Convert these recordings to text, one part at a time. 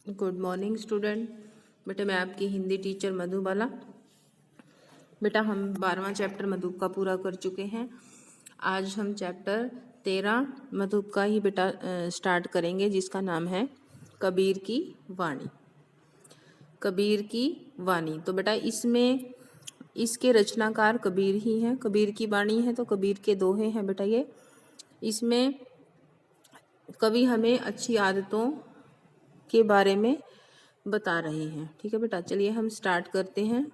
Good morning student. बेटा मैं आपकी हिंदी टीचर मधुबाला। बेटा हम 12वां चैप्टर मधुप का पूरा कर चुके हैं। आज हम चैप्टर 13 मधुप का ही बेटा स्टार्ट करेंगे, जिसका नाम है कबीर की वाणी। कबीर की वाणी। तो बेटा इसमें इसके रचनाकार कबीर ही हैं। कबीर की वाणी है तो कबीर के दोहे हैं बेटा ये। इसमें कवि हमें अच्छी आदतों के बारे में बता रहे हैं। ठीक है बेटा, चलिए हम स्टार्ट करते हैं।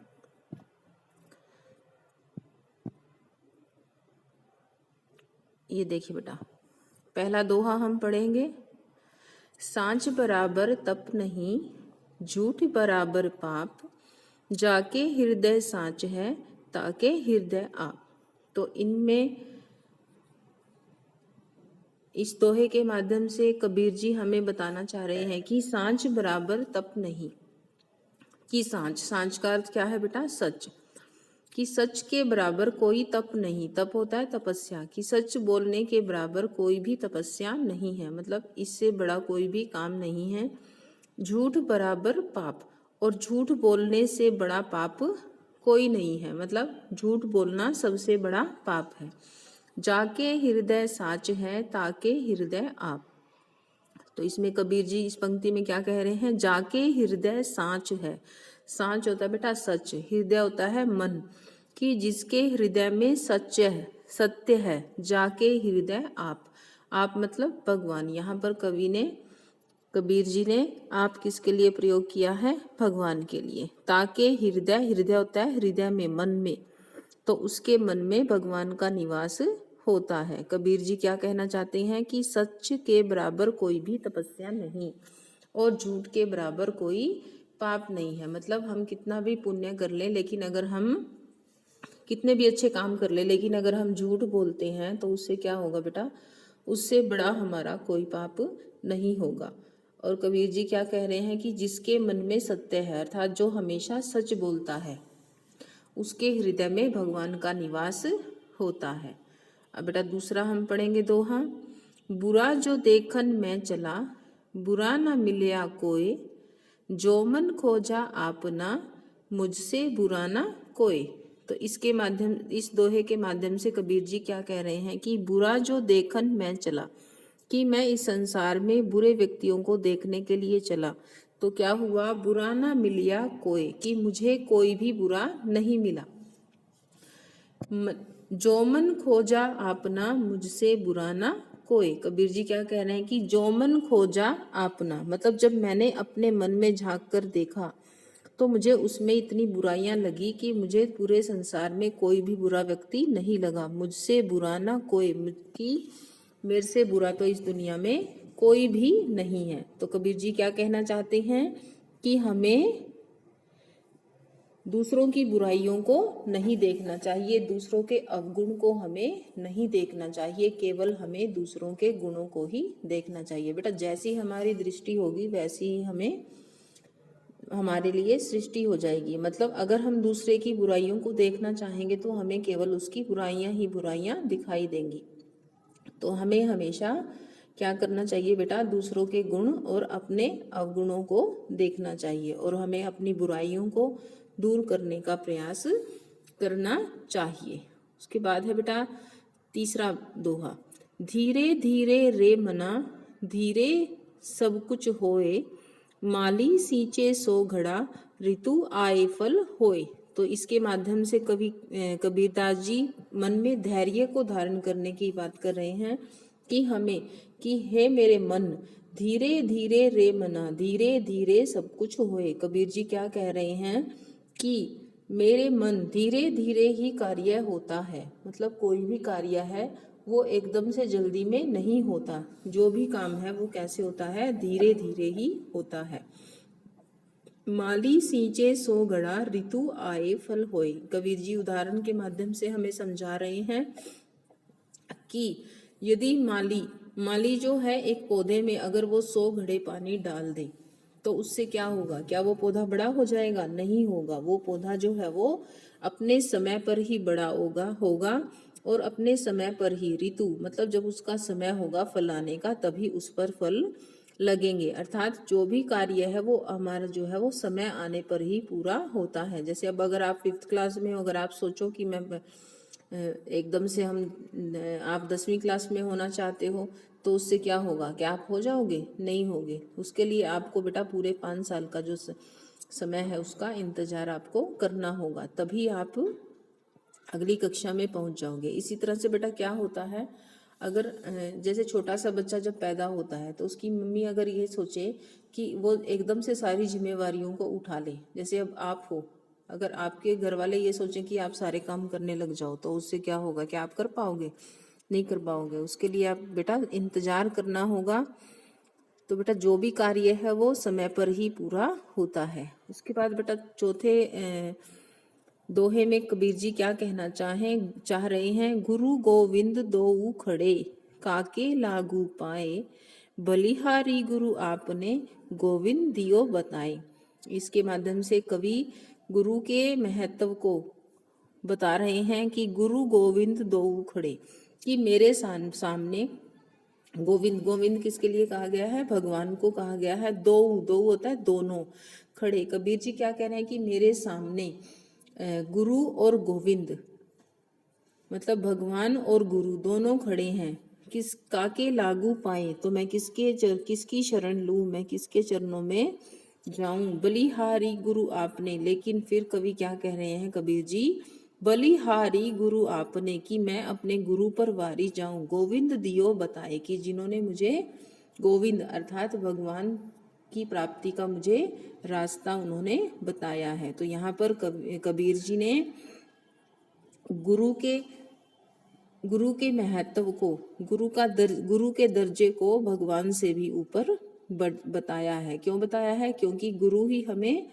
ये देखिए बेटा, पहला दोहा हम पढ़ेंगे। सांच बराबर तप नहीं, झूठ बराबर पाप, जाके हृदय सांच है, ताके हृदय आप। तो इनमें इस दोहे के माध्यम से कबीर जी हमें बताना चाह रहे हैं कि सांच बराबर तप नहीं। कि सांच का अर्थ क्या है बेटा? सच। कि सच के बराबर कोई तप नहीं। तप होता है तपस्या। कि सच बोलने के बराबर कोई भी तपस्या नहीं है, मतलब इससे बड़ा कोई भी काम नहीं है। झूठ बराबर पाप, और झूठ बोलने से बड़ा पाप कोई नहीं है, मतलब झूठ बोलना सबसे बड़ा पाप है। जाके हृदय साच है, ताके हृदय आप। तो इसमें कबीर जी इस पंक्ति में क्या कह रहे हैं? जाके हृदय सांच है। सांच होता है बेटा सच, हृदय होता है मन। कि जिसके हृदय में सत्य है, जाके हृदय आप मतलब भगवान। यहाँ पर कबीर जी ने आप किसके लिए प्रयोग किया है? भगवान के लिए। ताके हृदय होता है हृदय में, मन में, तो उसके मन में भगवान का निवास होता है। कबीर जी क्या कहना चाहते हैं कि सच के बराबर कोई भी तपस्या नहीं, और झूठ के बराबर कोई पाप नहीं है। मतलब हम कितना भी पुण्य कर ले, लेकिन अगर हम कितने भी अच्छे काम कर ले, लेकिन अगर हम झूठ बोलते हैं तो उससे क्या होगा बेटा? उससे बड़ा हमारा कोई पाप नहीं होगा। और कबीर जी क्या कह रहे हैं कि जिसके मन में सत्य है, अर्थात जो हमेशा सच बोलता है, उसके हृदय में भगवान का निवास होता है। अब बेटा दूसरा हम पढ़ेंगे दोहा। बुरा जो देखन में चला, बुरा न मिलया कोय, जो मन खोजा आपना, मुझसे बुरा न कोय। तो इस दोहे के माध्यम से कबीर जी क्या कह रहे हैं कि बुरा जो देखन में चला, कि मैं इस संसार में बुरे व्यक्तियों को देखने के लिए चला, तो क्या हुआ? बुरा ना मिलिया कोई, कि मुझे कोई भी बुरा नहीं मिला। जो मन खोजा आपना, मुझसे बुरा ना कोई। कबीर जी क्या कह रहे हैं कि जो मन खोजा आपना, मतलब जब मैंने अपने मन में झांक कर देखा तो मुझे उसमें इतनी बुराइयां लगी कि मुझे पूरे संसार में कोई भी बुरा व्यक्ति नहीं लगा। मुझसे बुरा ना कोई, कि मेरे से बुरा तो इस दुनिया में कोई भी नहीं है। तो कबीर जी क्या कहना चाहते हैं कि हमें दूसरों की बुराइयों को नहीं देखना चाहिए, दूसरों के अवगुण को हमें नहीं देखना चाहिए, केवल हमें दूसरों के गुणों को ही देखना चाहिए। बेटा जैसी हमारी दृष्टि होगी वैसी ही हमारे लिए सृष्टि हो जाएगी। मतलब अगर हम दूसरे की बुराइयों को देखना चाहेंगे तो हमें केवल उसकी बुराइयां ही बुराइयां दिखाई देंगी। तो हमें हमेशा क्या करना चाहिए बेटा? दूसरों के गुण और अपने अवगुणों को देखना चाहिए, और हमें अपनी बुराइयों को दूर करने का प्रयास करना चाहिए। उसके बाद है बेटा तीसरा दोहा। धीरे धीरे रे मना, धीरे सब कुछ होए, माली सींचे सो घड़ा, ऋतु आए फल होए। तो इसके माध्यम से कबीरदास जी मन में धैर्य को धारण करने की बात कर रहे हैं कि हे मेरे मन, धीरे धीरे रे मना, धीरे धीरे सब कुछ होए। कबीर जी क्या कह रहे हैं कि मेरे मन, धीरे धीरे ही कार्य होता है। मतलब कोई भी कार्य है वो एकदम से जल्दी में नहीं होता। जो भी काम है वो कैसे होता है? धीरे धीरे ही होता है। माली सींचे सो घड़ा, ऋतु आए फल होए। कबीर जी उदाहरण के माध्यम से हमें समझा रहे हैं कि यदि माली जो है एक पौधे में अगर वो 100 घड़े पानी डाल दे तो उससे क्या होगा? क्या वो पौधा बड़ा हो जाएगा? नहीं होगा। वो पौधा जो है वो अपने समय पर ही बड़ा होगा और अपने समय पर ही, ऋतु मतलब जब उसका समय होगा फल आने का, तभी उस पर फल लगेंगे, अर्थात जो भी कार्य है वो हमारा जो है वो समय आने पर ही पूरा होता है। जैसे अब अगर आप 5th क्लास में हो, अगर आप सोचो कि मैं एकदम से आप 10वीं क्लास में होना चाहते हो, तो उससे क्या होगा? क्या आप हो जाओगे? नहीं होगे। उसके लिए आपको बेटा पूरे 5 साल का जो समय है उसका इंतजार आपको करना होगा, तभी आप अगली कक्षा में पहुंच जाओगे। इसी तरह से बेटा क्या होता है, अगर जैसे छोटा सा बच्चा जब पैदा होता है तो उसकी मम्मी अगर ये सोचे कि वो एकदम से सारी जिम्मेवारियों को उठा ले, जैसे अब आप हो, अगर आपके घर वाले ये सोचें कि आप सारे काम करने लग जाओ, तो उससे क्या होगा? क्या आप कर पाओगे? नहीं कर पाओगे। उसके लिए आप बेटा इंतजार करना होगा। तो बेटा जो भी कार्य है वो समय पर ही पूरा होता है। उसके बाद बेटा चौथे दोहे में कबीर जी क्या कहना चाह रहे हैं? गुरु गोविंद दोऊ खड़े, काके लागू पाए, बलिहारी गुरु आपने, गोविंद दियो बताए। इसके माध्यम से कवि गुरु के महत्व को बता रहे हैं कि गुरु गोविंद दोऊ खड़े, कि मेरे सामने गोविंद, गोविंद किसके लिए कहा गया है? भगवान को कहा गया है। दो होता है दोनों, खड़े। कबीर जी क्या कह रहे हैं कि मेरे सामने गुरु और गोविंद, मतलब भगवान और गुरु दोनों खड़े हैं। किस काके लागू पाए, तो मैं किसकी शरण लूं, मैं किसके चरणों में जाऊं? बलिहारी गुरु आपने, लेकिन फिर कवि क्या कह रहे हैं कबीर जी? बलिहारी गुरु आपने, कि मैं अपने गुरु पर वारी जाऊं। गोविंद दियो बताए, कि जिन्होंने मुझे गोविंद अर्थात भगवान की प्राप्ति का मुझे रास्ता उन्होंने बताया है। तो यहाँ पर कबीर जी ने गुरु के महत्व को, गुरु के दर्जे को भगवान से भी ऊपर बताया है। क्यों बताया है? क्योंकि गुरु ही हमें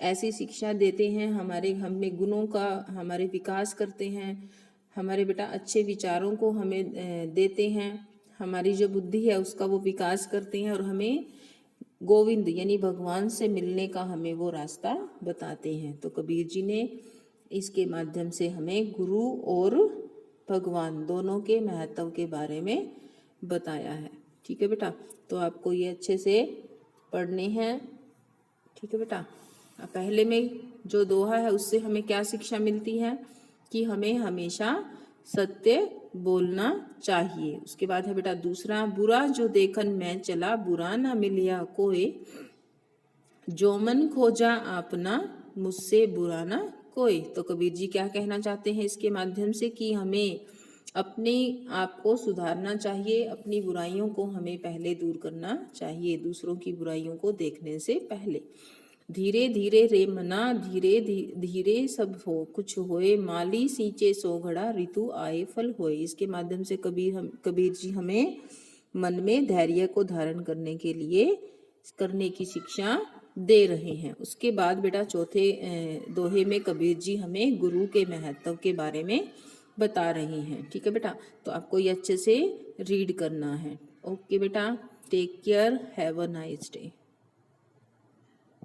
ऐसी शिक्षा देते हैं, हमें गुणों का हमारे विकास करते हैं, हमारे बेटा अच्छे विचारों को हमें देते हैं, हमारी जो बुद्धि है उसका वो विकास करते हैं, और हमें गोविंद यानी भगवान से मिलने का हमें वो रास्ता बताते हैं। तो कबीर जी ने इसके माध्यम से हमें गुरु और भगवान दोनों के महत्व के बारे में बताया है। ठीक है बेटा, तो आपको ये अच्छे से पढ़ने हैं। ठीक है बेटा, पहले में जो दोहा है उससे हमें क्या शिक्षा मिलती है? कि हमें हमेशा सत्य बोलना चाहिए। उसके बाद है बेटा दूसरा, बुरा जो देखन मैं चला, बुरा ना मिलिया कोई, जो मन खोजा आपना, मुझसे बुरा ना कोई। तो कबीर जी क्या कहना चाहते हैं इसके माध्यम से? कि हमें अपने आप को सुधारना चाहिए, अपनी बुराइयों को हमें पहले दूर करना चाहिए, दूसरों की बुराइयों को देखने से पहले। धीरे धीरे रे मना, धीरे धीरे सब हो कुछ होए, माली सींचे सो घड़ा, ऋतु आए फल होए। इसके माध्यम से कबीर जी हमें मन में धैर्य को धारण करने की शिक्षा दे रहे हैं। उसके बाद बेटा चौथे दोहे में कबीर जी हमें गुरु के महत्व के बारे में बता रहे हैं। ठीक है बेटा, तो आपको ये अच्छे से रीड करना है। ओके बेटा, take care, have a nice day.